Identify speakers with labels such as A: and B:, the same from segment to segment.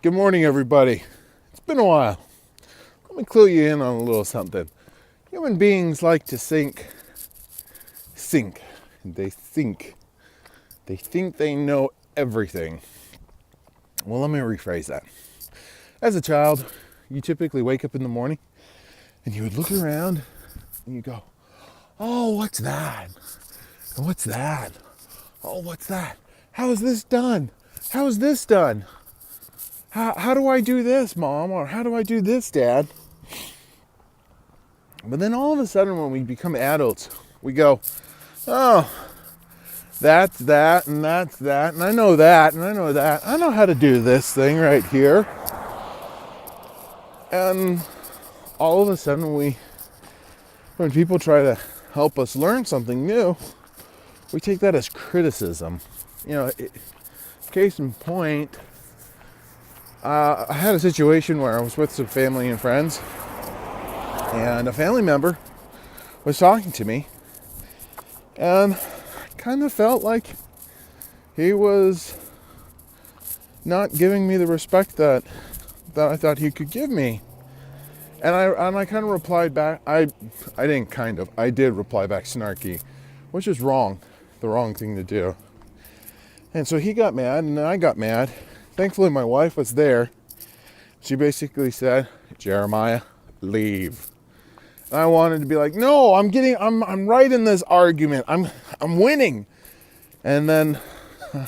A: Good morning, everybody. It's been a while. Let me clue you in on a little something. Human beings like to think. They think. They think they know everything. Well, let me rephrase that. As a child, you typically wake up in the morning and you would look around and you go, oh, what's that? And what's that? Oh, what's that? How is this done? How is this done? How do I do this, Mom? Or how do I do this, Dad? But then all of a sudden when we become adults, we go, oh, that's that, and that's that, and I know that, and I know that. I know how to do this thing right here. And all of a sudden when people try to help us learn something new, we take that as criticism. Case in point, I had a situation where I was with some family and friends, and a family member was talking to me, and I kind of felt like he was not giving me the respect that I thought he could give me. And I kind of replied back. I did reply back snarky, which is wrong, the wrong thing to do. And so he got mad, and I got mad. Thankfully, my wife was there. She basically said, Jeremiah, leave. And I wanted to be like, no, I'm right in this argument. I'm winning. And then in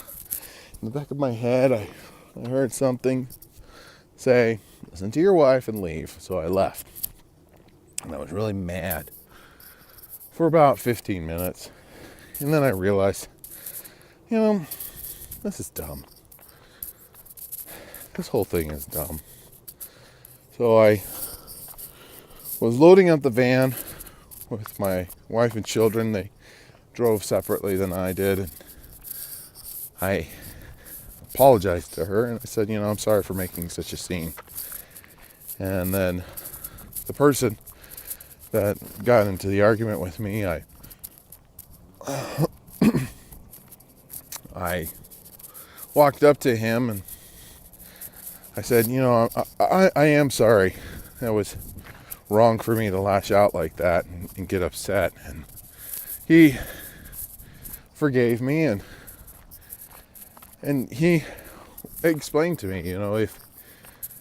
A: the back of my head, I heard something say, listen to your wife and leave. So I left. And I was really mad for about 15 minutes. And then I realized, this is dumb. This whole thing is dumb. So I was loading up the van with my wife and children. They drove separately than I did. And I apologized to her and I said, I'm sorry for making such a scene. And then the person that got into the argument with me, I walked up to him and I said, I am sorry. That was wrong for me to lash out like that and get upset. And he forgave me and he explained to me, if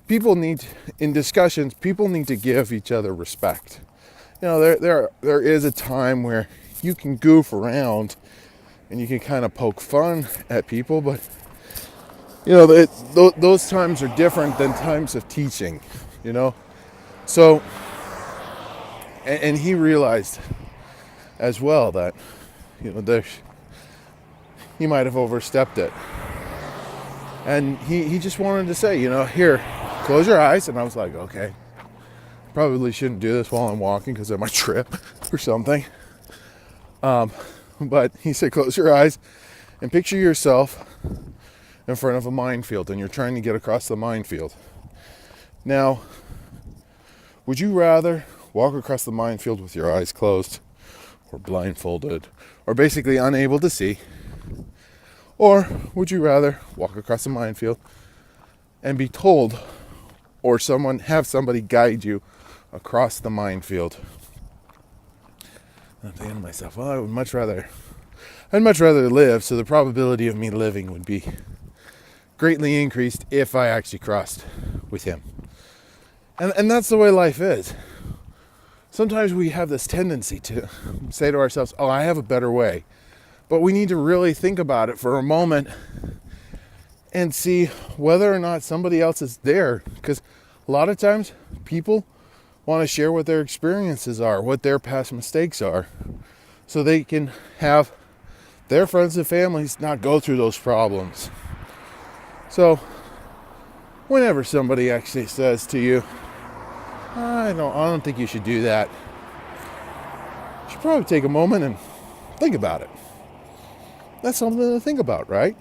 A: in discussions, people need to give each other respect. There is a time where you can goof around and you can kind of poke fun at people, but those times are different than times of teaching, So, and he realized as well that, he might have overstepped it. And he just wanted to say, here, close your eyes. And I was like, okay, probably shouldn't do this while I'm walking because I might trip or something. But he said, close your eyes and picture yourself in front of a minefield and you're trying to get across the minefield. Now, would you rather walk across the minefield with your eyes closed or blindfolded or basically unable to see? Or would you rather walk across the minefield and be told or have somebody guide you across the minefield? I'm thinking to myself, well, I'd much rather live, so the probability of me living would be greatly increased if I actually crossed with him. And that's the way life is. Sometimes we have this tendency to say to ourselves, oh, I have a better way. But we need to really think about it for a moment and see whether or not somebody else is there. Because a lot of times people want to share what their experiences are, what their past mistakes are, so they can have their friends and families not go through those problems. So whenever somebody actually says to you, I don't think you should do that, you should probably take a moment and think about it. That's something to think about, right?